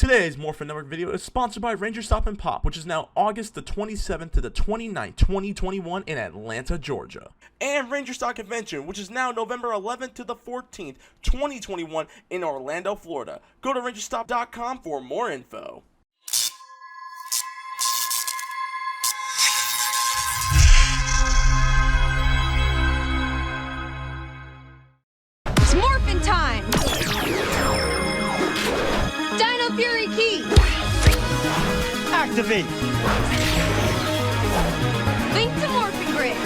Today's Morphin Network video is sponsored by Ranger Stop and Pop, which is now August the 27th to the 29th, 2021 in Atlanta, Georgia. And Ranger Stop Convention, which is now November 11th to the 14th, 2021 in Orlando, Florida. Go to rangerstop.com for more info. It's Morphin time! Dino Fury key! Activate! Link to Morphin grid!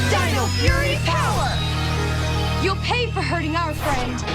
Dino Fury power! You'll pay for hurting our friend!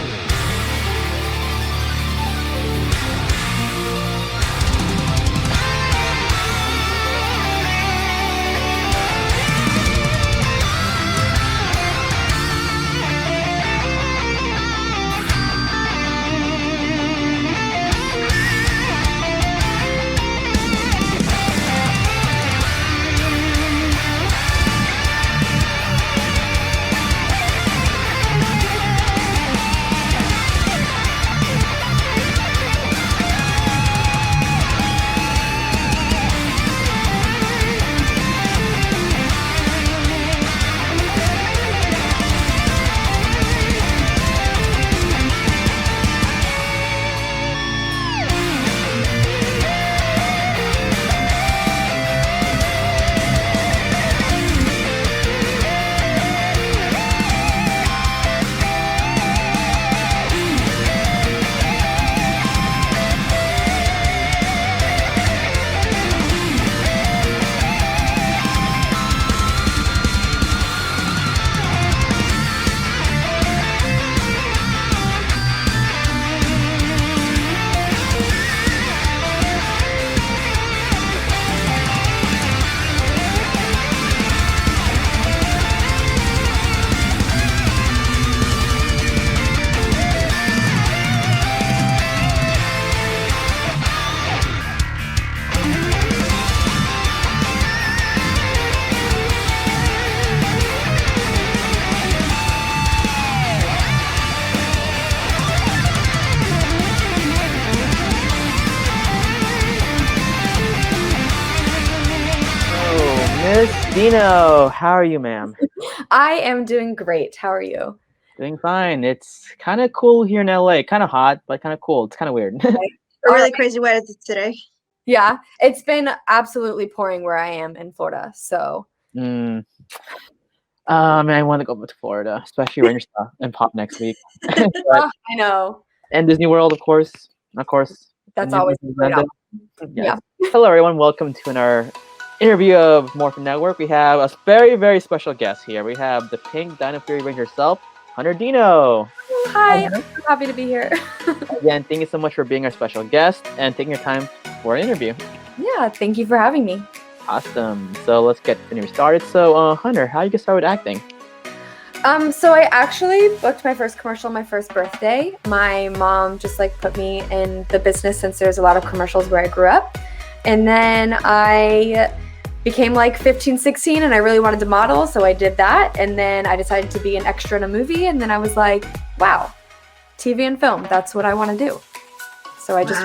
Miss Dino, how are you, ma'am? I am doing great. How are you? Doing fine. It's kind of cool here in LA. Kind of hot, but kind of cool. It's kind of weird. A really crazy weather today. Yeah, it's been absolutely pouring where I am in Florida. So, Man, I want to go to Florida, especially Ranger Stop and Pop next week. I know. And Disney World, of course. That's always Yes. Yeah. Hello, everyone. Welcome to our interview of Morphin Network. We have a very, very special guest here. We have the Pink Dino Fury Ranger herself, Hunter Deno. Hi, I'm so happy to be here. Again, thank you so much for being our special guest and taking your time for an interview. Yeah, thank you for having me. Awesome. So let's get the interview started. So, Hunter, how did you get started with acting? So I actually booked my first commercial on my first birthday. My mom just put me in the business since there's a lot of commercials where I grew up. And then I became 15, 16 and I really wanted to model. So I did that. And then I decided to be an extra in a movie. And then I was like, wow, TV and film, that's what I want to do. So I just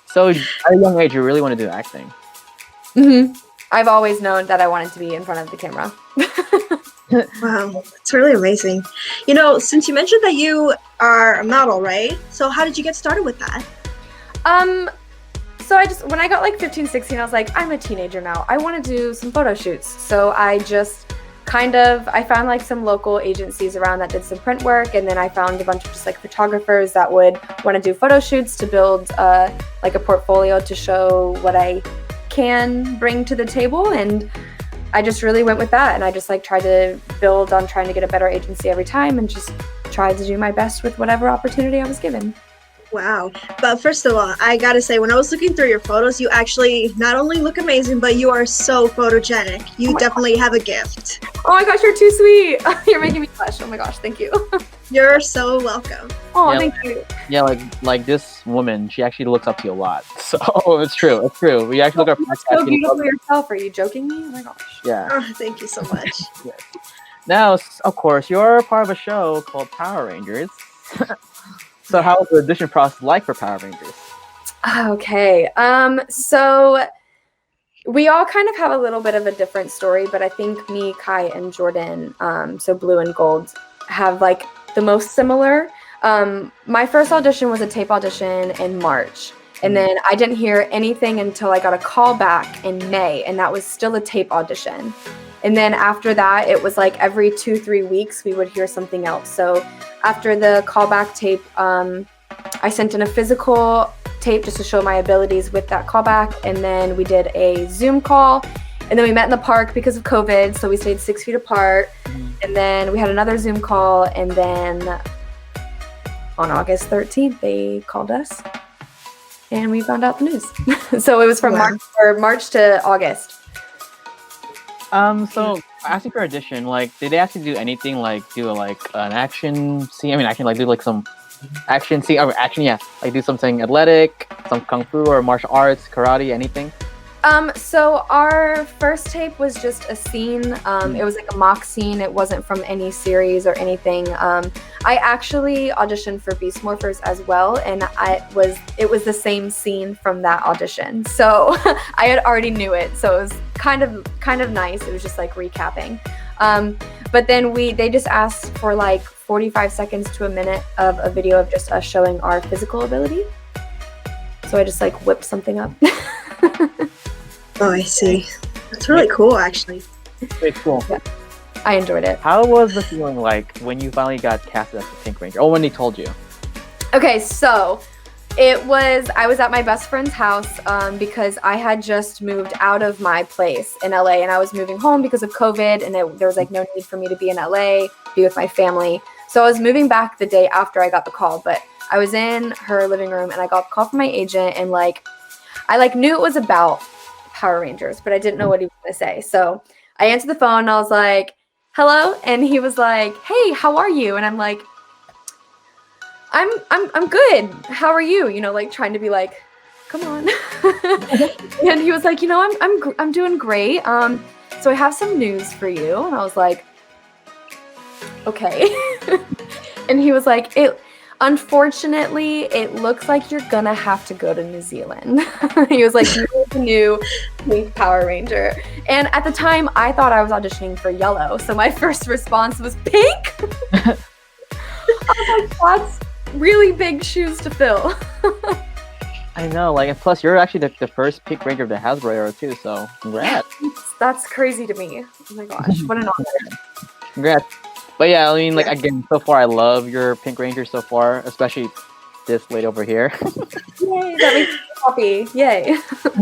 So at a young age, you really want to do acting? Mm-hmm. I've always known that I wanted to be in front of the camera. Wow, it's really amazing. You know, since you mentioned that you are a model, right? So how did you get started with that? So when I got 15, 16, I was like, I'm a teenager now. I want to do some photo shoots. So I just I found some local agencies around that did some print work. And then I found a bunch of just photographers that would want to do photo shoots to build a portfolio to show what I can bring to the table. And I just really went with that. And I just tried to build on trying to get a better agency every time and just tried to do my best with whatever opportunity I was given. Wow. But first of all, I gotta say, when I was looking through your photos, you actually not only look amazing, but you are so photogenic. You definitely have a gift. Oh my gosh, you're too sweet. You're making me blush. Oh my gosh, thank you. You're so welcome. Oh, Yeah. thank you. Yeah, like this woman, she actually looks up to you a lot. So it's true. It's true. We actually look at You're so beautiful yourself. Are you joking me? Oh my gosh. Yeah. Oh, thank you so much. Now, of course, you're part of a show called Power Rangers. So how was the audition process like for Power Rangers? Okay. So we all kind of have a little bit of a different story, but I think me, Kai, and Jordan, so Blue and Gold, have like the most similar. My first audition was a tape audition in March. And then I didn't hear anything until I got a call back in May, and that was still a tape audition. And then after that, it was like every 2-3 weeks we would hear something else. So after the callback tape, I sent in a physical tape just to show my abilities with that callback, and then we did a Zoom call, and then we met in the park because of COVID, so we stayed 6 feet apart, and then we had another Zoom call, and then on August 13th they called us and we found out the news. So it was from March to August. So asking for audition, like, did they ask you to do anything, like do like an action scene? I mean, action, like do like some action scene, or action, yeah, like do something athletic, some kung fu or martial arts, karate, anything? So our first tape was just a scene. It was like a mock scene. It wasn't from any series or anything. I actually auditioned for Beast Morphers as well, and it was the same scene from that audition. So I had already knew it, so it was kind of nice. It was just like recapping. But then they just asked for like 45 seconds to a minute of a video of just us showing our physical ability. So I just like whipped something up. Oh, I see. That's really cool, actually. Very cool. Yeah. I enjoyed it. How was the feeling like when you finally got casted as the Pink Ranger? Oh, when they told you? Okay, so I was at my best friend's house because I had just moved out of my place in LA, and I was moving home because of COVID, and there was like no need for me to be in LA, be with my family. So I was moving back the day after I got the call, but I was in her living room and I got the call from my agent, and like I like knew it was about Power Rangers, but I didn't know what he was gonna say. So I answered the phone and I was like, hello, and he was like, hey, how are you? And I'm like, I'm good. How are you? You know, like trying to be like, come on. And he was like, you know, I'm doing great. So I have some news for you. And I was like, okay. And he was like, unfortunately, it looks like you're gonna have to go to New Zealand. He was like, you're the new Pink Power Ranger. And at the time, I thought I was auditioning for Yellow. So my first response was Pink? I was like, that's really big shoes to fill. I know, like, and plus you're actually the first Pink Ranger of the Hasbro era too, so congrats. That's crazy to me. Oh my gosh, what an honor. Congrats. But yeah, I mean, like, again, so far I love your Pink Ranger so far, especially this lady over here. Yay, that makes me happy. Yay.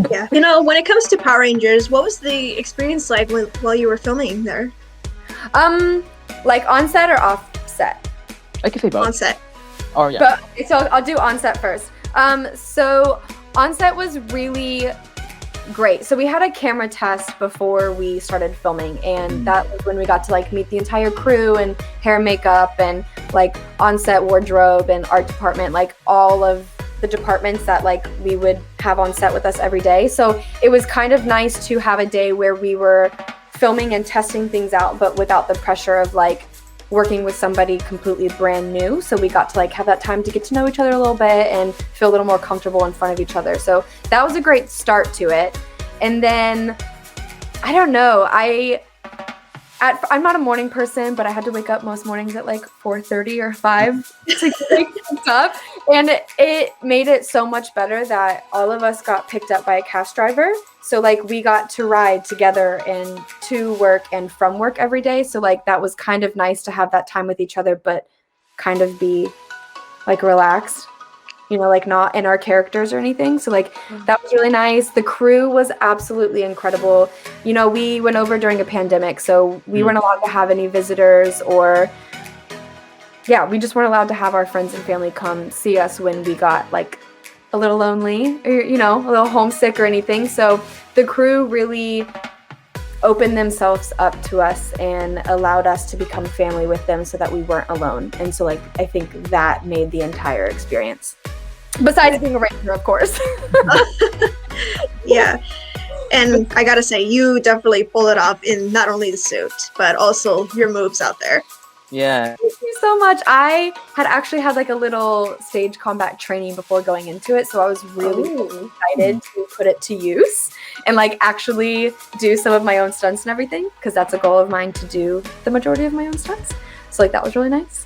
Yeah. You know, when it comes to Power Rangers, what was the experience like while you were filming there? Like on set or off set? I can say both. On set. Oh yeah. But, okay, so I'll do on set first. So on set was really great. So we had a camera test before we started filming, and that was when we got to like meet the entire crew and hair and makeup and like on-set wardrobe and art department, like all of the departments that like we would have on set with us every day. So it was kind of nice to have a day where we were filming and testing things out, but without the pressure of like working with somebody completely brand new. So we got to like have that time to get to know each other a little bit and feel a little more comfortable in front of each other. So that was a great start to it. And then, I don't know, I'm not a morning person, but I had to wake up most mornings at like 4:30 or 5 to get picked up. And it made it so much better that all of us got picked up by a cast driver. So like we got to ride together and to work and from work every day. So like that was kind of nice to have that time with each other, but kind of be like relaxed, you know, like not in our characters or anything. So like that was really nice. The crew was absolutely incredible. You know, we went over during a pandemic, so we weren't allowed to have any visitors, or we just weren't allowed to have our friends and family come see us when we got like a little lonely or, you know, a little homesick or anything. So the crew really opened themselves up to us and allowed us to become family with them so that we weren't alone. And so like I think that made the entire experience. Besides being a ranger, of course. Yeah. And I gotta say, you definitely pull it off in not only the suit, but also your moves out there. Yeah. Thank you so much. I had actually had like a little stage combat training before going into it, so I was really excited to put it to use and like actually do some of my own stunts and everything, because that's a goal of mine to do the majority of my own stunts. So like that was really nice.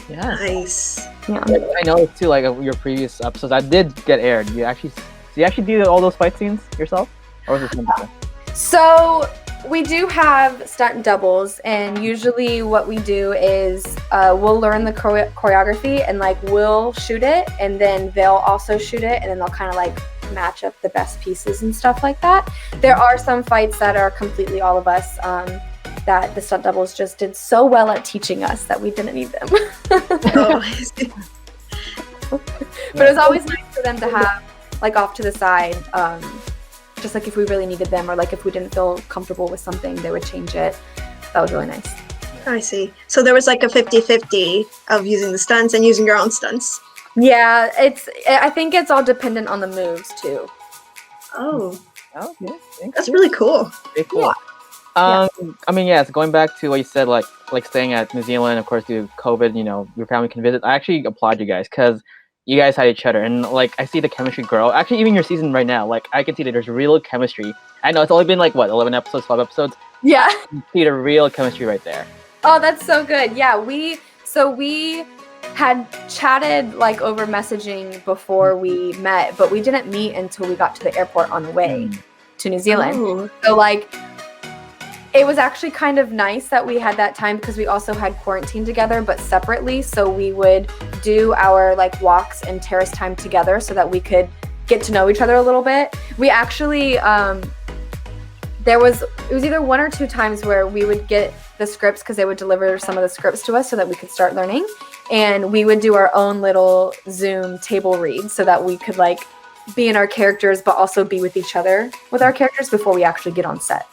Yeah. Nice. Yeah. I know too, like your previous episodes that did get aired. You actually do all those fight scenes yourself? Or was it something? So we do have stunt doubles, and usually what we do is we'll learn the choreography and like we'll shoot it, and then they'll also shoot it, and then they'll kind of like match up the best pieces and stuff like that. There are some fights that are completely all of us that the stunt doubles just did so well at teaching us that we didn't need them. Oh, I see. But it was always nice for them to have like off to the side, just like if we really needed them, or like if we didn't feel comfortable with something, they would change it. That was really nice. I see. So there was like a 50-50 of using the stunts and using your own stunts. Yeah, I think it's all dependent on the moves too. Oh, Okay. that's really cool. Very cool. Yeah. I mean, yes, going back to what you said, like staying at New Zealand, of course, due to COVID, your family can visit. I actually applaud you guys because you guys had each other, and like I see the chemistry grow. Actually, even your season right now, like I can see that there's real chemistry. I know it's only been like what 11 episodes, 12 episodes. Yeah. You see the real chemistry right there. Oh, that's so good. Yeah, we had chatted like over messaging before we met, but we didn't meet until we got to the airport on the way to New Zealand. Oh. So like it was actually kind of nice that we had that time because we also had quarantine together, but separately. So we would do our like walks and terrace time together so that we could get to know each other a little bit. We actually, it was either 1 or 2 times where we would get the scripts because they would deliver some of the scripts to us so that we could start learning. And we would do our own little Zoom table read so that we could like be in our characters, but also be with each other with our characters before we actually get on set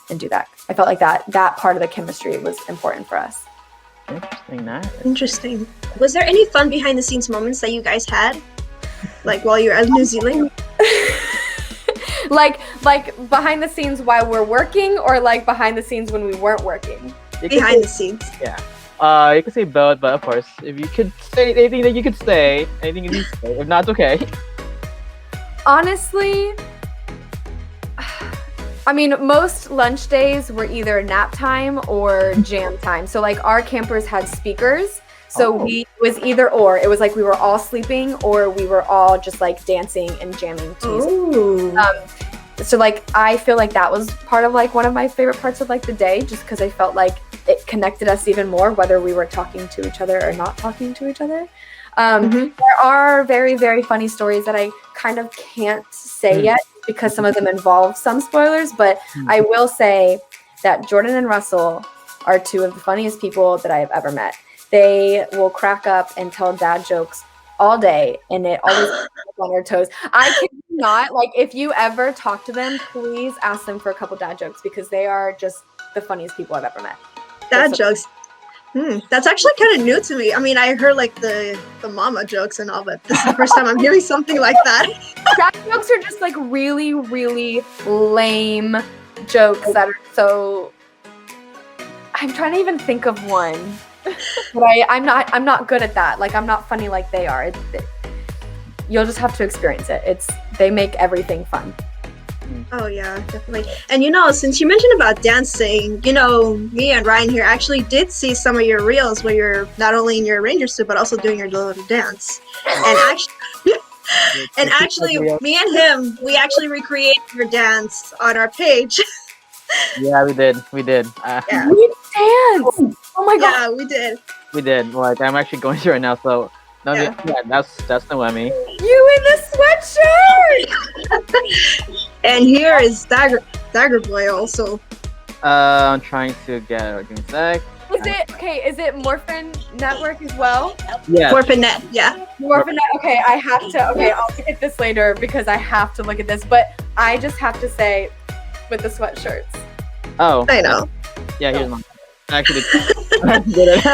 and do that. I felt like that part of the chemistry was important for us. Interesting, nice. Interesting. Was there any fun behind the scenes moments that you guys had? Like while you were in New Zealand? like behind the scenes while we're working, or like behind the scenes when we weren't working? Behind the scenes. Yeah. You could say both, but of course, if you could say anything that you could say, anything you can say. If not, it's okay. Honestly, I mean, most lunch days were either nap time or jam time. So like our campers had speakers. So it was either or. It was like we were all sleeping or we were all just like dancing and jamming to music. So like I feel like that was part of like one of my favorite parts of like the day, just because I felt like it connected us even more, whether we were talking to each other or not talking to each other. There are very, very funny stories that I kind of can't say yet because some of them involve some spoilers, but I will say that Jordan and Russell are 2 of the funniest people that I have ever met. They will crack up and tell dad jokes all day, and it always keeps us on our toes. I kid you not, like if you ever talk to them, please ask them for a couple dad jokes because they are just the funniest people I've ever met. Dad jokes. That's actually kind of new to me. I mean, I heard like the mama jokes and all, but this is the first time I'm hearing something like that. Dad jokes are just like really, really lame jokes that are so. I'm trying to even think of one, but I'm not good at that. Like I'm not funny like they are. You'll just have to experience it. They make everything fun. Oh yeah, definitely. And since you mentioned about dancing, me and Ryan here actually did see some of your reels where you're not only in your ranger suit but also doing your little dance. And actually, me and him, we actually recreated your dance on our page. Yeah, we did. Yeah. We danced. Oh my god. Yeah, we did. We did. Like I'm actually going through it now. So yeah, that's Noemi. You in the sweatshirt. And here is Daggerboy also. I'm trying to get. Give me a sec. Is it Morphin Network as well? Yeah. Morphin Net, yeah. Morphin Net. Okay, I'll look at this later because I have to look at this. But I just have to say, with the sweatshirts, Oh. I know. Yeah, here's mine. Actually, did it.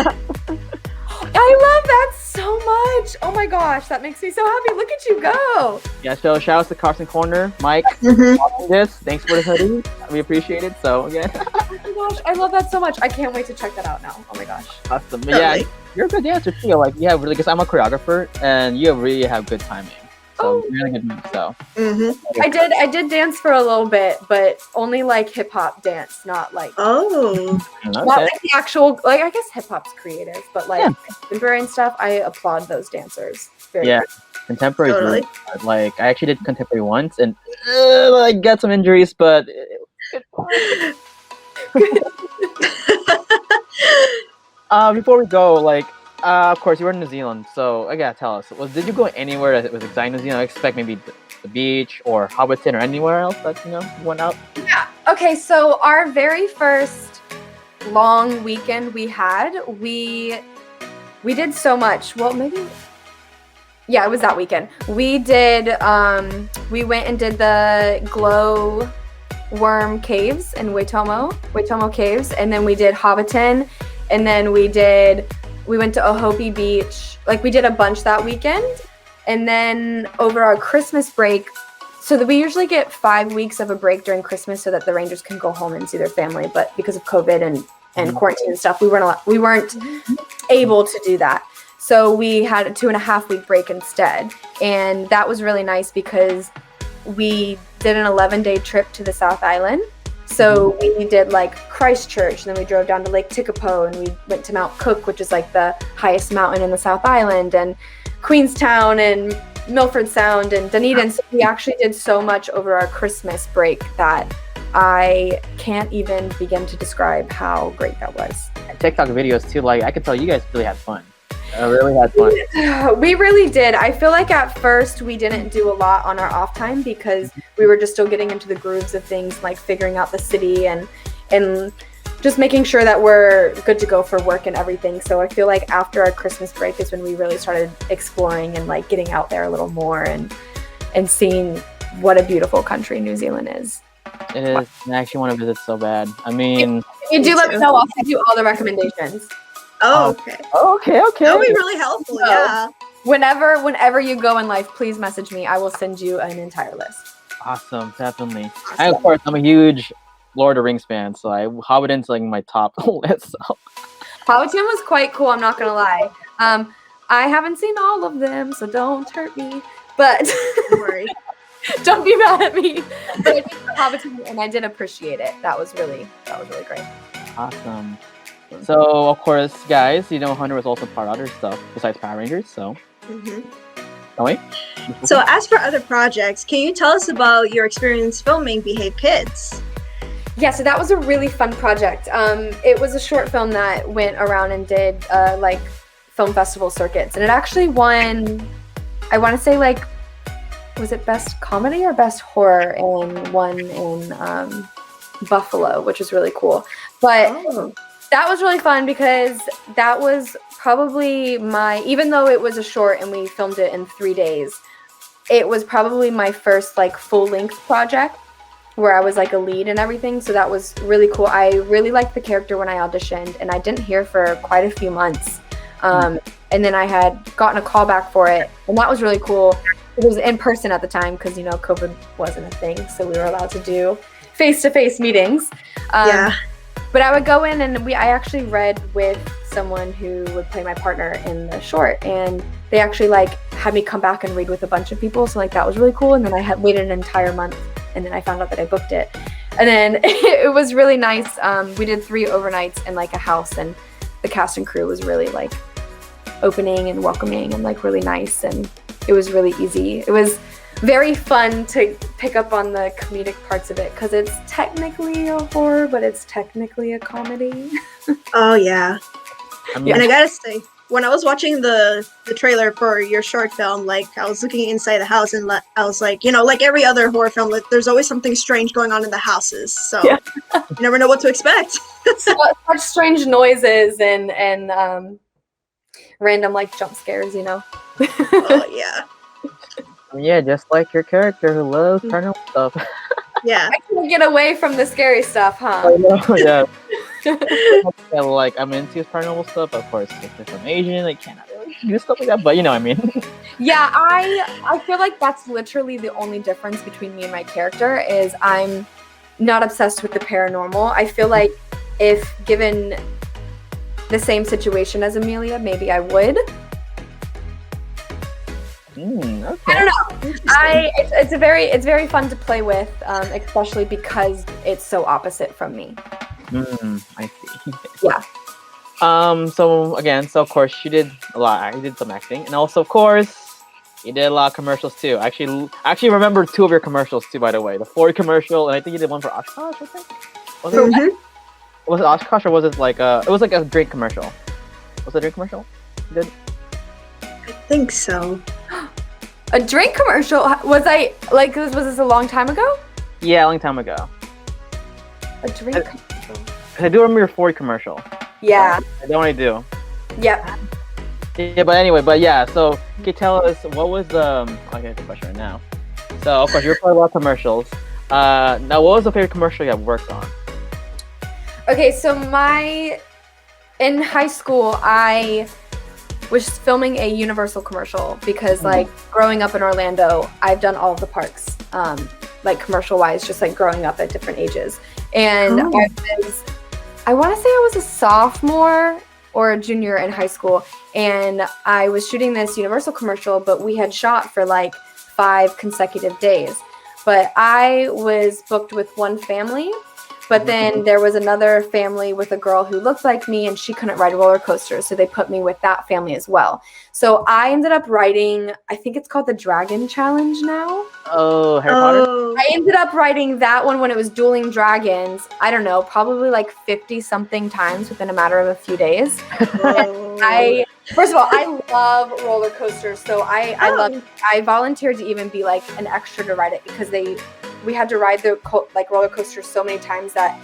I love that so much. Oh my gosh, that makes me so happy. Look at you go. Yeah, so shout out to Karson Korner, Mike, Mhm. watching this. Thanks for the hoodie. We appreciate it. So again, Oh my gosh, I love that so much. I can't wait to check that out now. Oh my gosh. awesome. But yeah, Really? you're a good dancer too. Like you have really, because I'm a choreographer, and you really have good timing. So really good move. So Mhm. I did dance for a little bit, but only like hip hop dance, not like Oh. not okay. like the actual, like I guess hip hop's creative, but like Yeah. contemporary and stuff, I applaud those dancers. Very Yeah, much. contemporary. is Totally. really hard. Like I actually did contemporary once, and I got some injuries, but before we go, like, of course, you were in New Zealand, so I gotta tell us, did you go anywhere that was exciting in New Zealand? I expect maybe the beach or Hobbiton or anywhere else that you went out. Yeah. Okay, so our very first long weekend we had, we did so much. Well, maybe yeah, it was that weekend. We did we went and did the glow worm caves in Waitomo caves, and then we did Hobbiton, and then we went to Ohope Beach. Like we did a bunch that weekend. And then over our Christmas break, so that we usually get 5 weeks of a break during Christmas so that the Rangers can go home and see their family, but because of COVID and quarantine and stuff, we weren't able to do that. So we had a 2.5 week break instead. And that was really nice because we did an 11-day trip to the South Island. So we did like Christchurch, and then we drove down to Lake Tekapo, and we went to Mount Cook, which is like the highest mountain in the South Island, and Queenstown and Milford Sound and Dunedin. So we actually did so much over our Christmas break that I can't even begin to describe how great that was. And TikTok videos too. Like I could tell you guys really had fun. I really had fun. We really did. I feel like at first we didn't do a lot on our off time because we were just still getting into the grooves of things, like figuring out the city and just making sure that we're good to go for work and everything. So I feel like after our Christmas break is when we really started exploring and like getting out there a little more and seeing what a beautiful country New Zealand is. It is. I actually want to visit so bad. I mean, You do let me know. I'll send you all the recommendations. Oh, okay. okay. That would be really helpful. So- Yeah. Whenever you go in life, please message me. I will send you an entire list. Awesome, definitely. And of course, I'm a huge Lord of the Rings fan, so I Hobbiton's like my top list. So. Hobbiton was quite cool, I'm not gonna lie. I haven't seen all of them, so don't hurt me. But Don't worry. don't be mad at me. But I did Hobbiton, and I did appreciate it. That was really great. Awesome. So, of course, guys, Hunter was also part of other stuff besides Power Rangers, so. Mhm. Wait. So, as for other projects, can you tell us about your experience filming Behave Kids? Yeah, so that was a really fun project. It was a short film that went around and did like film festival circuits, and it actually won. I want to say like, was it best comedy or best horror? And won in Buffalo, which was really cool. But that was really fun because that was probably even though it was a short and we filmed it in 3 days, it was probably my first like full-length project where I was like a lead and everything. So that was really cool. I really liked the character when I auditioned, and I didn't hear for quite a few months. And then I had gotten a call back for it, and that was really cool. It was in person at the time because, COVID wasn't a thing. So we were allowed to do face-to-face meetings. Yeah. But I would go in and I actually read with someone who would play my partner in the short, and they actually like had me come back and read with a bunch of people. So like that was really cool. And then I had waited an entire month, and then I found out that I booked it. And then it was really nice. We did 3 overnights in like a house, and the cast and crew was really like opening and welcoming and like really nice, and it was really easy. It was very fun to pick up on the comedic parts of it because it's technically a horror, but it's technically a comedy. Oh, yeah. I mean, And I gotta say, when I was watching the trailer for your short film, like I was looking inside the house, and I was like, like every other horror film, like, there's always something strange going on in the houses. So Yeah. you never know what to expect. Such strange noises and random like jump scares, Oh, yeah. yeah, just like your character who loves paranormal stuff. Yeah. I can't get away from the scary stuff, huh? I know, yeah. Yeah, like I'm into paranormal stuff, of course. If I'm Asian, I cannot really do stuff like that. But you know what I mean. Yeah, I feel like that's literally the only difference between me and my character is I'm not obsessed with the paranormal. I feel like if given the same situation as Amelia, maybe I would. Okay. I don't know. It's very fun to play with, especially because it's so opposite from me. I see. Yeah. So again, of course she did a lot. I did some acting, and also of course you did a lot of commercials too. I actually remember 2 of your commercials too. By the way, the Ford commercial, and I think you did one for Oshkosh. I think. Was it Oshkosh or was it like it was like a drink commercial? Was it a drink commercial? You did? I think so. A drink commercial? Was this a long time ago? Yeah, a long time ago. A drink commercial. I do remember your Ford commercial. Yeah. I don't want to do. Yep. Yeah, but anyway, so can you tell us what was the? Okay, the question right now. So of course you're playing a lot of commercials. Now, what was the favorite commercial you have worked on? Okay, so in high school, I was filming a Universal commercial because, like, growing up in Orlando, I've done all of the parks, like commercial-wise, just like growing up at different ages. And I want to say I was a sophomore or a junior in high school, and I was shooting this Universal commercial, but we had shot for like 5 consecutive days. But I was booked with one family. But then there was another family with a girl who looked like me and she couldn't ride roller coasters. So they put me with that family as well. So I ended up writing, I think it's called the Dragon Challenge now. Oh, Harry Potter? I ended up writing that one when it was dueling dragons. I don't know, probably like 50 something times within a matter of a few days. First of all, I love roller coasters. So I volunteered to even be like an extra to ride it because we had to ride the like roller coasters so many times that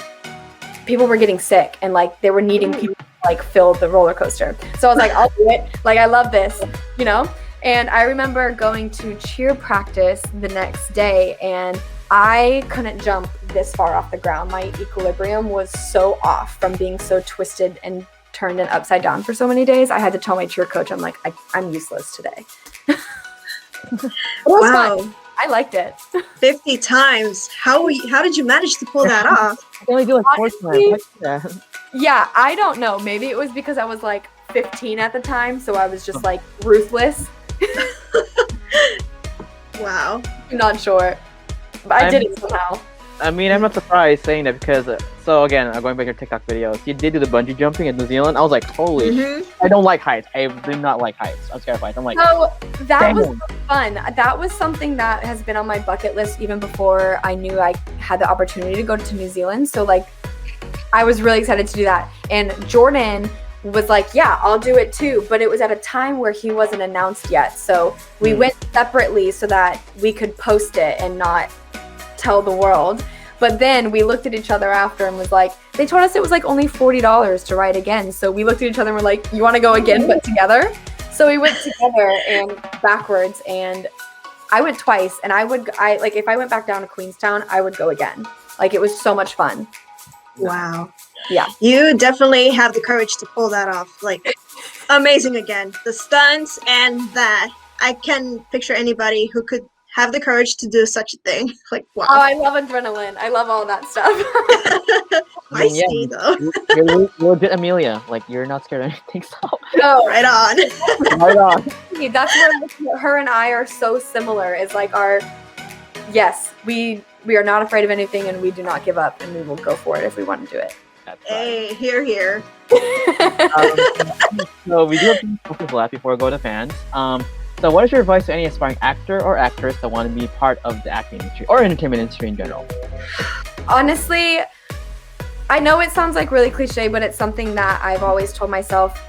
people were getting sick and like they were needing people to like fill the roller coaster. So I was like, I'll do it. Like, I love this, you know? And I remember going to cheer practice the next day and I couldn't jump this far off the ground. My equilibrium was so off from being so twisted and turned and upside down for so many days. I had to tell my cheer coach, I'm like, I'm useless today. It was fun. I liked it. 50 times. How did you manage to pull that off? I can only do like 4 times. Like, yeah, I don't know. Maybe it was because I was like 15 at the time, so I was just like ruthless. Wow. I'm not sure. But I did it somehow. I mean, I'm not surprised saying that because, so again, going back to your TikTok videos, you did do the bungee jumping in New Zealand. I was like, holy shit. I don't like heights. I do not like heights. I'm scared of heights. I'm like, so that was fun. That was something that has been on my bucket list even before I knew I had the opportunity to go to New Zealand. So like, I was really excited to do that. And Jordan was like, yeah, I'll do it too. But it was at a time where he wasn't announced yet. So we went separately so that we could post it and not tell the world. But then we looked at each other after and was like, they told us it was like only $40 to ride again. So we looked at each other and were like, you want to go again, but together? So we went together and backwards, and I went twice. And if I went back down to Queenstown, I would go again. Like, it was so much fun. Wow. Yeah. You definitely have the courage to pull that off. Like, amazing again. The stunts and that. I can picture anybody who could have the courage to do such a thing. Like, wow. Oh, I love adrenaline. I love all that stuff. I see, though. You're legit Amelia. Like, you're not scared of anything, so. No, right on. Right on. That's where her and I are so similar. Is like yes, we are not afraid of anything, and we do not give up, and we will go for it if we want to do it. That's Hey, here. So we do have some questions left before we go to fans. So what is your advice to any aspiring actor or actress that want to be part of the acting industry or entertainment industry in general? Honestly, I know it sounds like really cliche, but it's something that I've always told myself.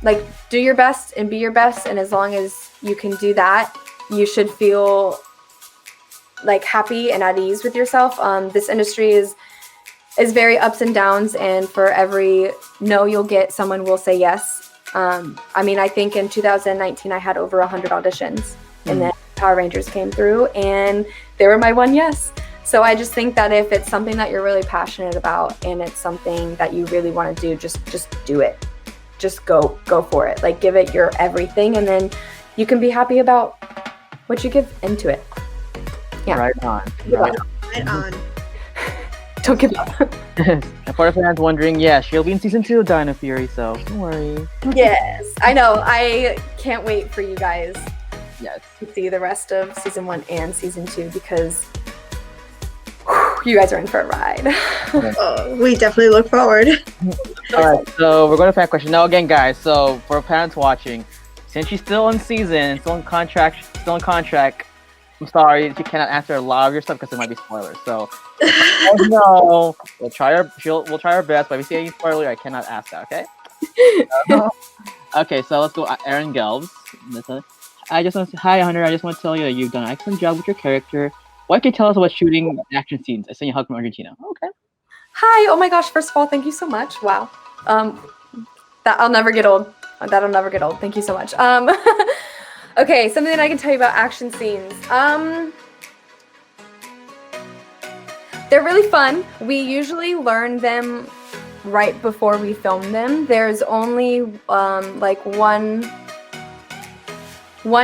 Like, do your best and be your best, and as long as you can do that, you should feel like happy and at ease with yourself. This industry is very ups and downs, and for every no you'll get, someone will say yes. I mean, I think in 2019 I had over 100 auditions, and then Power Rangers came through, and they were my one yes. So I just think that if it's something that you're really passionate about and it's something that you really want to do, just do it. Just go for it. Like, give it your everything, and then you can be happy about what you give into it. Yeah. Right on. Right on. Don't give up. And for the fans wondering, yeah, she'll be in season 2 of Dino Fury, so don't worry. Yes, I know. I can't wait for you guys Yes. to see the rest of season 1 and season 2 because you guys are in for a ride. We definitely look forward. Alright, so we're going to fan question. Now again, guys, so for parents watching, since she's still in season, still in contract, I'm sorry, she cannot answer a lot of your stuff because it might be spoilers. So, no, we'll try our best, but if you see any spoiler, I cannot ask that, okay? Okay, so let's go. Aaron Gelbs. I just want to say, hi, Hunter. I just want to tell you that you've done an excellent job with your character. What can you tell us about shooting action scenes? I sent you a hug from Argentina. Okay. Hi. Oh my gosh. First of all, thank you so much. Wow. That'll never get old. That'll never get old. Thank you so much. Okay, something that I can tell you about action scenes. They're really fun. We usually learn them right before we film them. There's only like one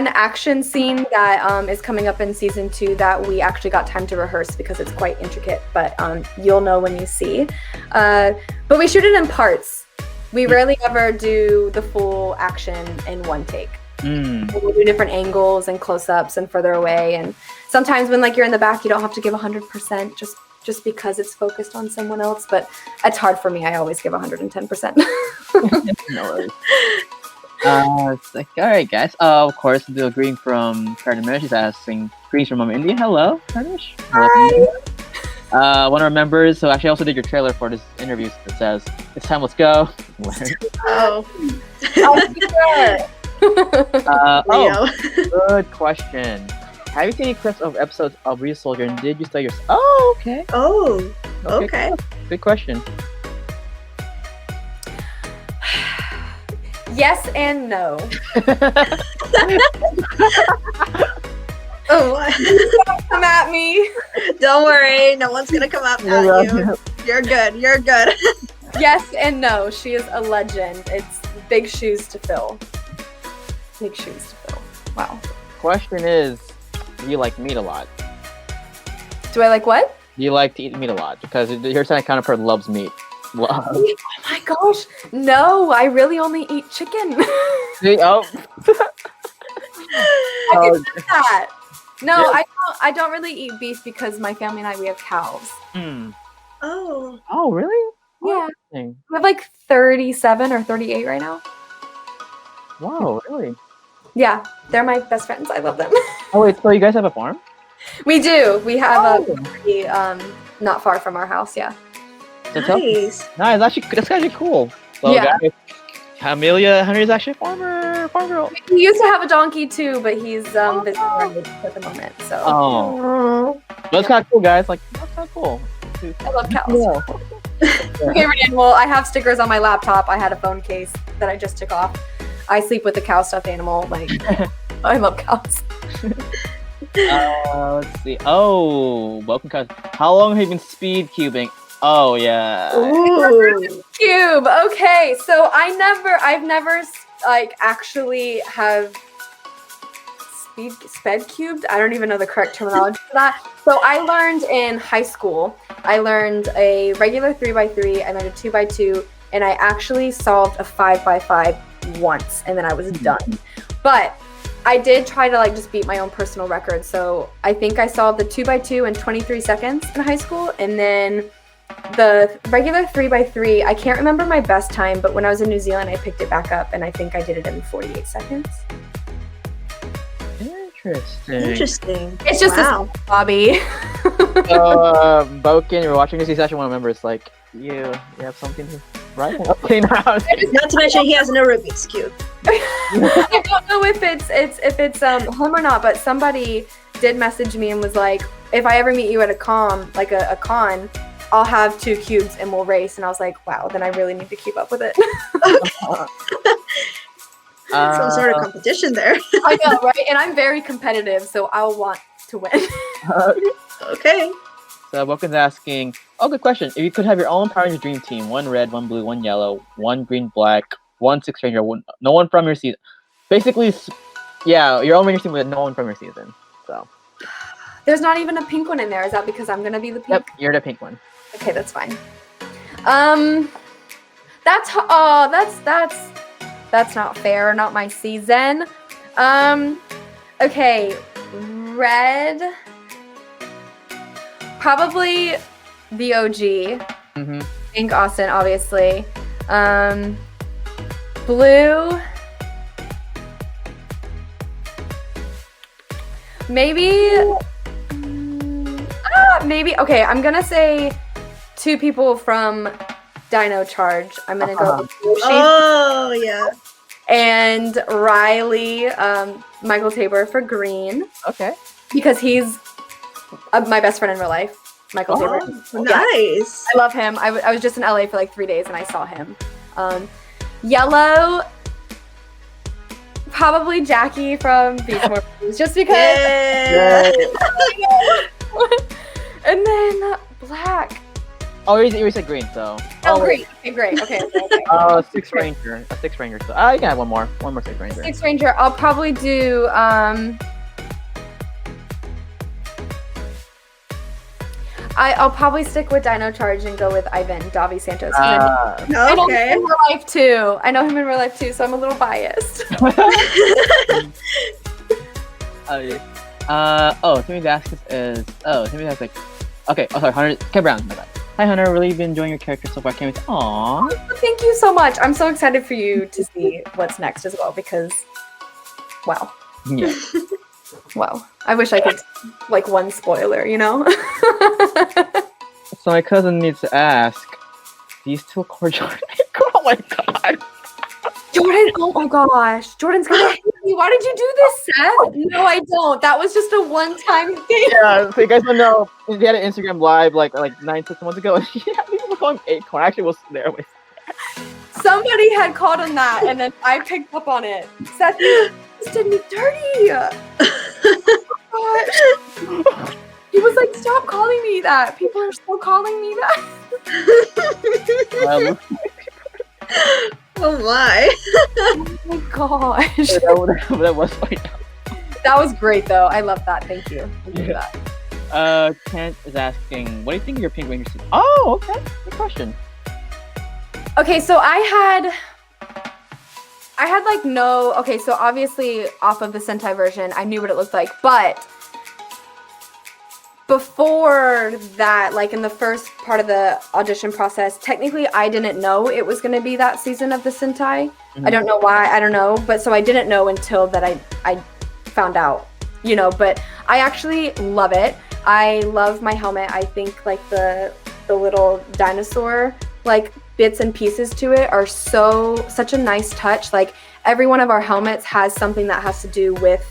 action scene that is coming up in season 2 that we actually got time to rehearse because it's quite intricate, but you'll know when you see. But we shoot it in parts. We rarely ever do the full action in one take. We'll do different angles and close-ups and further away, and sometimes when like you're in the back, you don't have to give 100% just because it's focused on someone else. But it's hard for me. I always give 110%. No worries. It's like, all right, guys. Of course, the greeting from Karson. She's asking, greetings from Mom India. Hello, Karnish. Hi. One of our members who actually also did your trailer for this interview that says, "It's time, let's go." Oh. Good question. Have you seen any clips of episodes of Real Soldier and did you study your... Oh, okay. Oh, okay. Good question. Yes and no. Oh, Come at me. don't worry. No one's going to come up at you. You're good. You're good. Yes and no. She is a legend. It's big shoes to fill. Big shoes to fill. Wow. Question is, do you like meat a lot? Do I like what? Do you like to eat meat a lot? Because you're the kind of person that loves meat. Oh my gosh. No, I really only eat chicken. See? Oh. I can do that. No, yeah. I don't really eat beef because my family and we have cows. Oh. Oh, really? Yeah. We have like 37 or 38 right now. Wow, really? Yeah, they're my best friends. I love them. Oh wait, so you guys have a farm? We do. We have a property not far from our house. Yeah. So Nice. Nice. That's actually cool. So yeah. Guys, Amelia Hunter is actually a farm girl. He used to have a donkey too, but he's visiting at the moment. So. Oh. That's kind of cool, guys. Like that's kind of cool. I love cows. Okay, well, I have stickers on my laptop. I had a phone case that I just took off. I sleep with a cow stuffed animal. Like, I love cows. Let's see. Oh, welcome, guys. How long have you been speed cubing? Oh, yeah. Ooh. Cube. Okay, so I've never like actually have sped cubed. I don't even know the correct terminology for that. So I learned in high school. I learned a regular 3x3. I learned a 2x2, and I actually solved a 5x5 once, and then I was done. But I did try to like just beat my own personal record. So I think I solved the 2x2 in 23 seconds in high school, and then the regular 3x3, I can't remember my best time, but when I was in New Zealand, I picked it back up, and I think I did it in 48 seconds. Interesting. It's just a hobby. So, Boken, you're watching this session. One member is like, you have something to write? Okay, now. Not to mention he has an Rubik's cube. I don't know if it's him or not, but somebody did message me and was like, if I ever meet you at a con, I'll have 2 cubes and we'll race. And I was like, wow, then I really need to keep up with it. Some sort of competition there. I know, right? And I'm very competitive, so I'll want to win. Okay. So Boken's asking, oh, good question. If you could have your own Power Rangers dream team, one red, one blue, one yellow, one green, black, one Six Ranger, no one from your season. Basically, yeah, your own Ranger team with no one from your season. So. There's not even a pink one in there. Is that because I'm gonna be the pink? Yep, you're the pink one. Okay, that's fine. That's not fair. Not my season. Okay, red. Probably the OG. Mm-hmm. Pink Austin, obviously. Blue. Maybe. Maybe. Okay, I'm gonna say 2 people from Dino Charge. I'm gonna go with Yoshi. Oh yeah. And Riley, Michael Tabor for green. Okay. Because he's my best friend in real life, Michael Tabor. Nice. I love him. I was just in LA for like 3 days and I saw him. Yellow, probably Jackie from Beast Morphers, just because. Yeah. And then black. Oh, you said green, so. Oh, great. Okay, great. Okay. Six Ranger. A Six Ranger. So you can have one more Six Ranger. Six Ranger. I'll probably do. I'll probably stick with Dino Charge and go with Ivan Davi Santos. I know him in real life too. So I'm a little biased. Timmy asks is. Timmy asks like. Okay. Oh, sorry. Hunter. Ken Brown. My bad. Hi, Hunter. Really been enjoying your character so far. Can't wait. Aww. Thank you so much. I'm so excited for you to see what's next as well because, wow. Yeah. Wow. I wish I could, like, one spoiler, you know? So my cousin needs to ask, do you still core Jordan? Oh my god. Jordan, oh my gosh. Jordan's gonna hate me. Why did you do this, Seth? No, I don't. That was just a one-time thing. Yeah, so you guys don't know, he had an Instagram live like 6 months ago, and people call him Acorn. I actually was there with. Somebody had called him that, and then I picked up on it. Seth, you just did me dirty. Oh, he was like, stop calling me that. People are still calling me that. Oh my. Oh my gosh. That was funny. That was great though. I love that. Thank you. Yeah. Kent is asking, what do you think of your Pink Ranger suit? Oh, okay. Good question. Okay, so I had like no, okay, so obviously off of the Sentai version, I knew what it looked like, but before that, like in the first part of the audition process, technically I didn't know it was going to be that season of the Sentai. Mm-hmm. I don't know why, I don't know, but so I didn't know until that I found out, you know, but I actually love it. I love my helmet. I think like the little dinosaur, like bits and pieces to it are such a nice touch. Like every one of our helmets has something that has to do with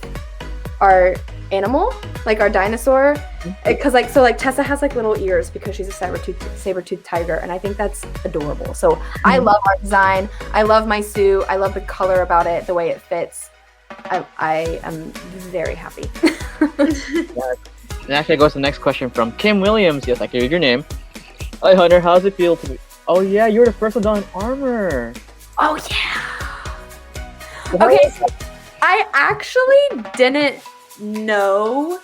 our animal, like our dinosaur, because like Tessa has like little ears because she's a saber-toothed tiger, and I think that's adorable. So I love our design. I love my suit. I love the color about it, the way it fits. I am very happy. And actually, it goes to the next question from Kim Williams. Yes, I can read your name. Hi, Hunter. How does it feel to be? Oh yeah, you're the first one on armor. Oh yeah. Okay, so I actually didn't know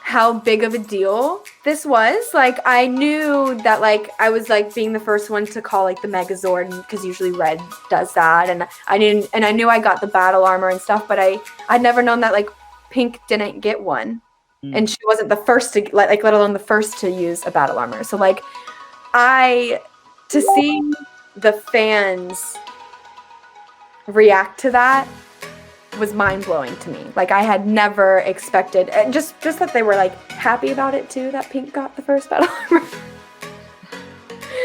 how big of a deal this was. Like I knew that like I was like being the first one to call like the Megazord because usually Red does that, and I knew I got the battle armor and stuff, but I'd never known that like Pink didn't get one, and she wasn't the first to like let alone the first to use a battle armor. So like to see the fans react to that was mind-blowing to me. Like I had never expected, and just that they were like happy about it too, that Pink got the first battle armor.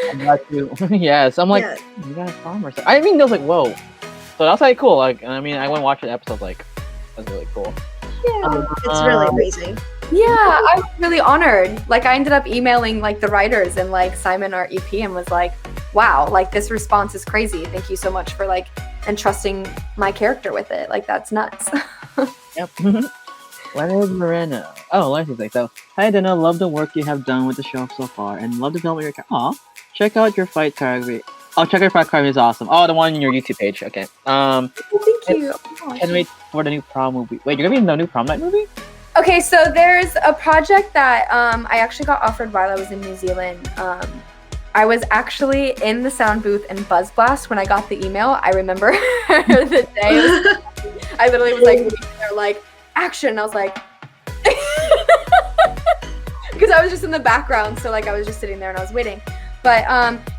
I got you. Yes, I'm like, you got a armor. I mean, I was like, whoa. So that's like cool. Like, I mean, I went and watched the episode. Like, that's really cool. Yeah, it's really amazing. Yeah, I was really honored. Like I ended up emailing like the writers and like Simon, our EP, and was like, wow, like this response is crazy. Thank you so much for like entrusting my character with it. Like that's nuts. Yep. Leonard Moreno. Oh, Leonard's like, so, hi Dino, love the work you have done with the show so far, and love the development of your Aw, check out your fight choreography. Oh, check out your fight choreography is awesome. Oh, the one on your YouTube page. Okay. Thank you. Can't wait for the new prom movie. Wait, you're gonna be in the new prom night movie? Okay, so there's a project that I actually got offered while I was in New Zealand. I was actually in the sound booth in Buzz Blast when I got the email. I remember the day. I literally was like, they're like, action. I was like, because I was just in the background, so like I was just sitting there and I was waiting. But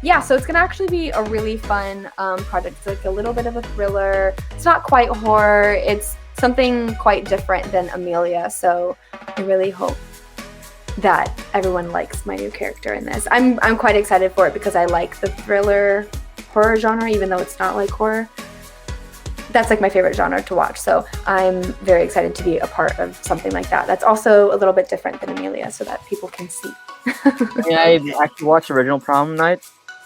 yeah, so it's gonna actually be a really fun project. It's like a little bit of a thriller. It's not quite horror. It's something quite different than Amelia. So I really hope that everyone likes my new character in this. I'm quite excited for it because I like the thriller horror genre, even though it's not like horror. That's like my favorite genre to watch. So I'm very excited to be a part of something like that. That's also a little bit different than Amelia, so that people can see. Yeah, I actually watched the original prom night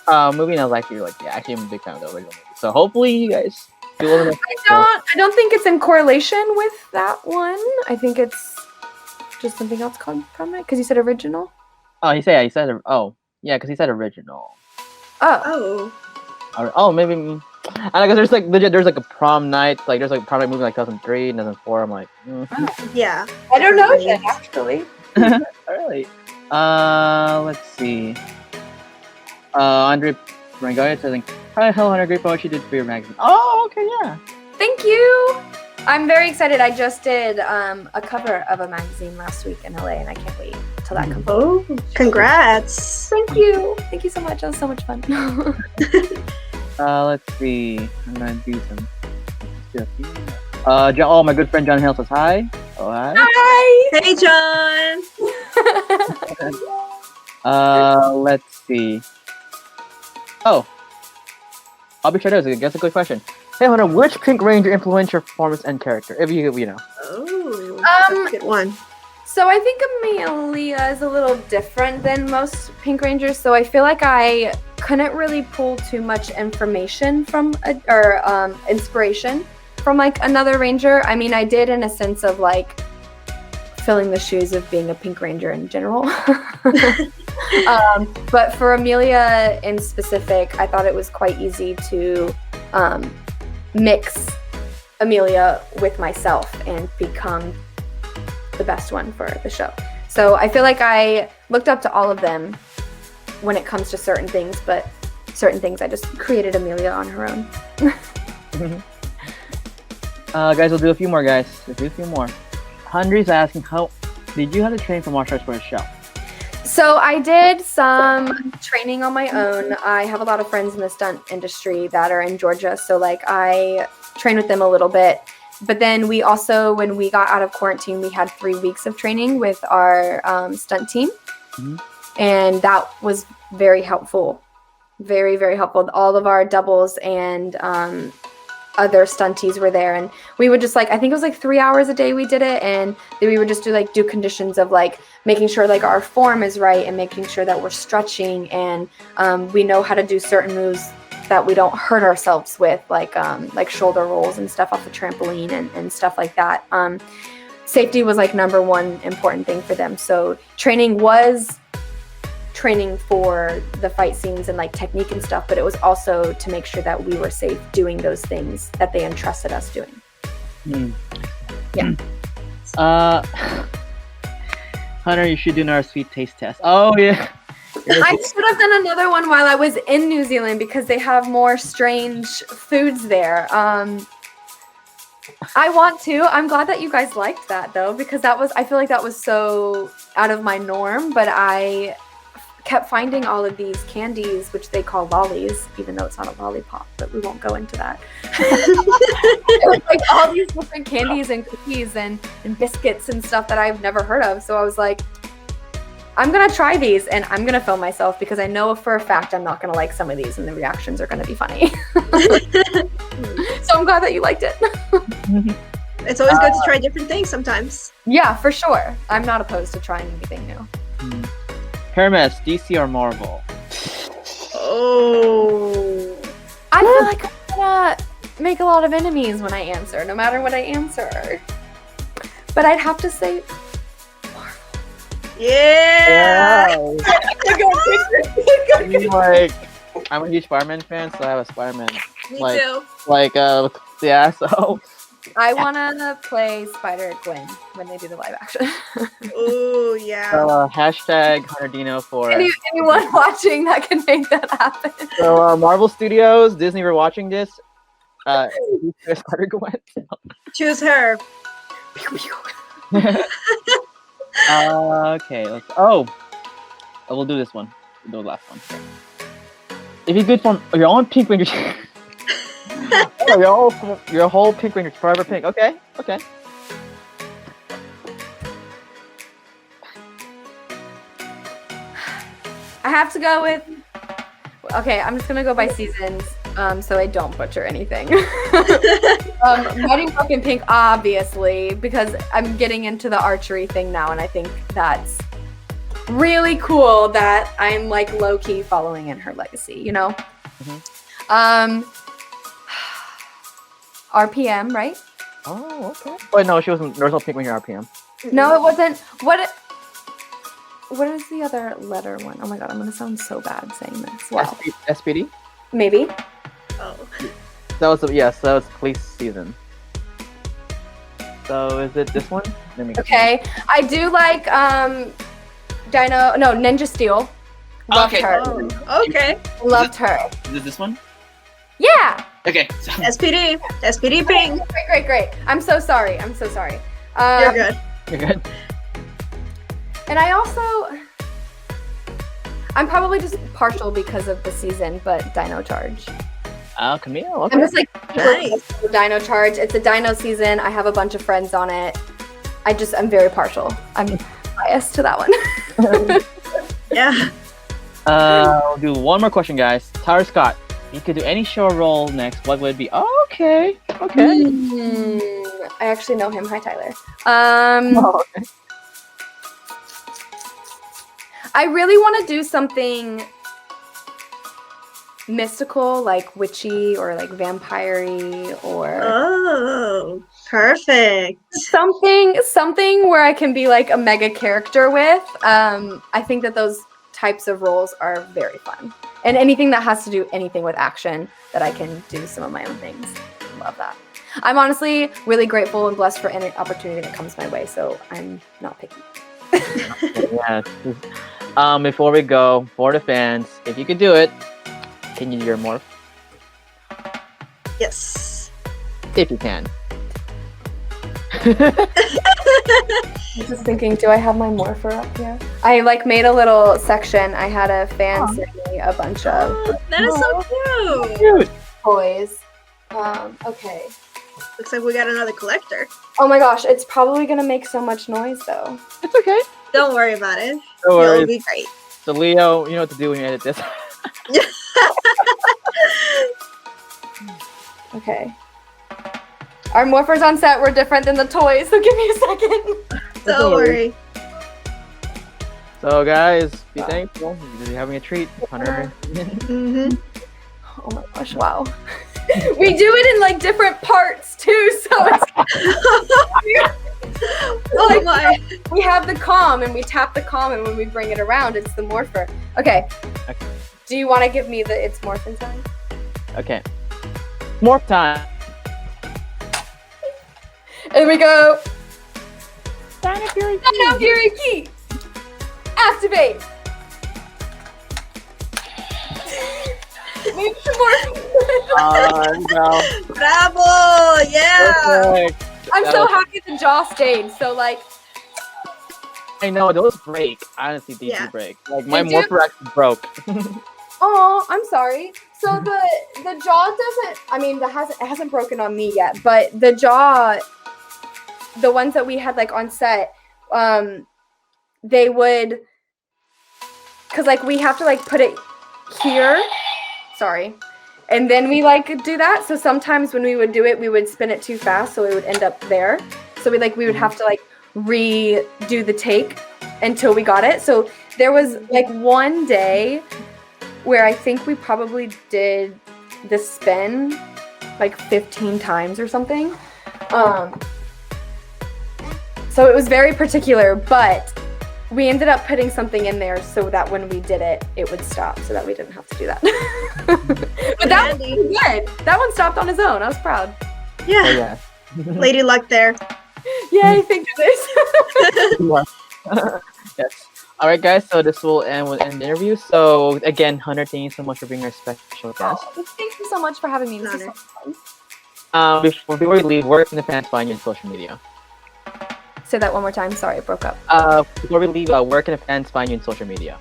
movie, and I was actually like, yeah, actually I'm a big fan of the original movie. So hopefully you guys do a little bit. I don't think it's in correlation with that one. I think it's just something else called prom night because you said original. Oh, he said oh yeah, because he said original. Oh. Oh, maybe. And I guess there's like legit, there's like a prom night, like there's like a prom night movie like 2003, 2004. I'm like, Yeah. I don't know yet, actually. Alright. Let's see. Andre Rangoya says, hi, hello, Hunter, great poetry you did for your magazine. Oh, okay, yeah. Thank you. I'm very excited. I just did a cover of a magazine last week in LA, and I can't wait till that comes out. Oh, congrats. Thank you. Thank you so much. That was so much fun. Let's see. I'm gonna do some. Oh, my good friend John Hale says hi. Oh, hi. Hi. Hey, John. Let's see. Oh, Bobby Shadows. I guess a good question. Hey, Hunter, which Pink Ranger influenced your performance and character? If you know. Oh, that's a good one. So I think Amelia is a little different than most Pink Rangers. So I feel like I couldn't really pull too much information from inspiration from like another Ranger. I mean, I did in a sense of like filling the shoes of being a Pink Ranger in general. But for Amelia in specific, I thought it was quite easy to mix Amelia with myself and become the best one for the show. So I feel like I looked up to all of them when it comes to certain things, but certain things I just created Amelia on her own. Guys, we'll do a few more, guys. Hundrey's asking, how did you have to train for martial arts for a show? So I did some training on my own. I have a lot of friends in the stunt industry that are in Georgia, so like I trained with them a little bit. But then we also, when we got out of quarantine, we had 3 weeks of training with our stunt team. Mm-hmm. And that was very helpful. Very, very helpful. All of our doubles and other stunties were there. And we would just like, I think it was like 3 hours a day we did it. And then we would just do conditions of like making sure like our form is right and making sure that we're stretching and we know how to do certain moves that we don't hurt ourselves with, like shoulder rolls and stuff off the trampoline and stuff like that. Safety was like number one important thing for them. So training was training for the fight scenes and like technique and stuff, but it was also to make sure that we were safe doing those things that they entrusted us doing. Yeah. Hunter, you should do another sweet taste test. Oh yeah. I should have done another one while I was in New Zealand because they have more strange foods there. I want to. I'm glad that you guys liked that though, because I feel like that was so out of my norm, but I kept finding all of these candies, which they call lollies, even though it's not a lollipop, but we won't go into that. It was like all these different candies and cookies and biscuits and stuff that I've never heard of. So I was like, I'm going to try these and I'm going to film myself because I know for a fact I'm not going to like some of these and the reactions are going to be funny. So I'm glad that you liked it. It's always good to try different things sometimes. Yeah, for sure. I'm not opposed to trying anything new. Hermes, DC or Marvel? Oh. I feel like I'm going to make a lot of enemies when I answer, no matter what I answer. But I'd have to say Yeah. I mean, like, I'm a huge Spider-Man fan, so I have a Spider-Man. Me like, too. Like, yeah, so. I wanna play Spider-Gwen when they do the live action. Ooh, yeah. Hashtag Hunter Deno for. Anyone watching that can make that happen. So, Marvel Studios, Disney, were watching this. Spider-Gwen. Choose her. Okay, let's. Oh, we'll do this one. We'll do the last one. If you're good for your own Pink Ranger. your whole Pink Ranger, forever pink. Okay. I have to go with. Okay, I'm just gonna go by seasons, so I don't butcher anything. Mighty Morphin Pink, obviously, because I'm getting into the archery thing now, and I think that's really cool that I'm like low key following in her legacy. You know. Mm-hmm. RPM, right? Oh, okay. Wait, no, she wasn't. There was no Pink Ranger RPM. No, it wasn't. What is the other letter one? Oh my god, I'm gonna sound so bad saying this. Wow. SPD. Maybe. Oh. That was that was police season. So is it this one? Okay, I do like Ninja Steel. Loved her. Oh, okay. Loved her. Is it this one? Yeah. Okay. SPD Pink. Great. I'm so sorry. You're good. You're good. And I'm probably just partial because of the season, but Dino Charge. Oh, Camille. Okay. I'm just like Nice. Dino Charge. It's a Dino season. I have a bunch of friends on it. I'm very partial. I'm biased to that one. Yeah. We'll do one more question, guys. Tyler Scott, you could do any show or role next. What would it be? Oh, okay. I actually know him. Hi, Tyler. Okay. I really want to do something mystical, like witchy or like vampire-y or Oh, perfect. something where I can be like a mega character with. I think that those types of roles are very fun. And anything that has to do anything with action that I can do some of my own things. Love that. I'm honestly really grateful and blessed for any opportunity that comes my way, so I'm not picky. Yes. Before we go, for the fans, if you could do it, can you do your morph? Yes. If you can. I'm just thinking, do I have my Morpher up here? I like made a little section. I had a fan send me a bunch of That is so cute. Cute. toys. Okay. Looks like we got another collector. Oh my gosh, it's probably gonna make so much noise though. It's okay. Don't worry about it. No worries. It'll be great. So Leo, you know what to do when you edit this. Okay. Our Morphers on set were different than the toys, so give me a second. Don't worry. So guys, be thankful. You're having a treat. Hunter. Mm-hmm. Oh my gosh, wow. We do it in like different parts too, so it's Oh my. we have the comm and we tap the comm, and when we bring it around, it's the Morpher. Okay. Do you want to give me the it's Morphin sign? Okay. Morph time. And we go. Dino Fury. Dino Fury key. Activate. Move to Morphin. No. Bravo! Yeah! Perfect. I'm so happy the jaw stayed. So like, I know those break. Honestly, they Yeah. do break. Like my They do. Morpher actually broke. oh, I'm sorry. So the jaw doesn't. I mean, it hasn't broken on me yet, but the jaw, the ones that we had like on set, they would, cause like we have to like put it here. Sorry. And then we like do that. So sometimes when we would do it, we would spin it too fast, so it would end up there. So we would have to like redo the take until we got it. So there was like one day where I think we probably did the spin like 15 times or something. So it was very particular, but we ended up putting something in there so that when we did it, it would stop, so that we didn't have to do that. But that was good. That one stopped on his own. I was proud. Yeah. Oh, yeah. Lady luck there. Yay, thank goodness. Yes. All right, guys. So this will end with an interview. So again, Hunter, thank you so much for being our special guest. Thank you so much for having me. This is so fun. Before we leave, where can the fans find you on social media? Say that one more time. Sorry, it broke up. Before we leave, where can the fans find you on social media?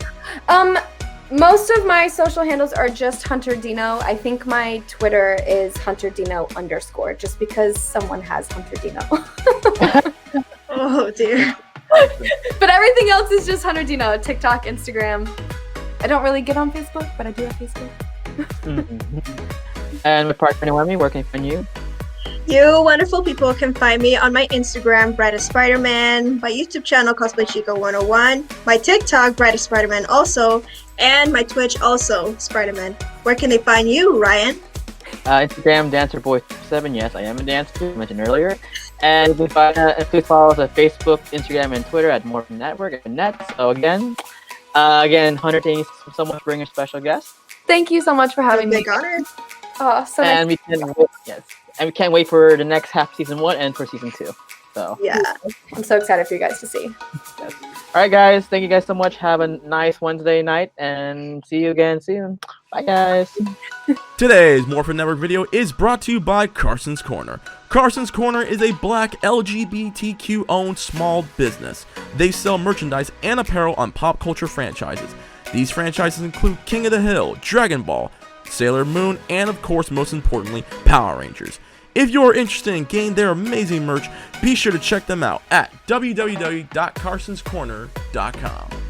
Most of my social handles are just Hunter Deno. I think my Twitter is Hunter Deno _ just because someone has Hunter Deno. Oh dear. But everything else is just Hunter Deno. TikTok, Instagram. I don't really get on Facebook, but I do have Facebook. And with partner Noemi, where can I find you? You wonderful people can find me on my Instagram, Bright as Spider-Man, my YouTube channel, Cosplay Chico 101, my TikTok, Bright as Spider-Man also, and my Twitch also, Spider-Man. Where can they find you, Ryan? Instagram, DancerBoy7. Yes, I am a dancer, I mentioned earlier. And please follow us on Facebook, Instagram, and Twitter at Morphin Network and Net. So again, Hunter, thank you so much for bringing a special guest. Thank you so much for having me. Big honor. Oh, so And nice. we can't wait for the next half season 1 and for season 2. So Yeah. I'm so excited for you guys to see. yes. All right, guys. Thank you guys so much. Have a nice Wednesday night, and see you again soon. Bye, guys. Today's Morphin Network video is brought to you by Karson's Korner. Karson's Korner is a black LGBTQ owned small business. They sell merchandise and apparel on pop culture franchises. These franchises include King of the Hill, Dragon Ball, Sailor Moon, and of course, most importantly, Power Rangers. If you're interested in getting their amazing merch, be sure to check them out at www.carsonscorner.com.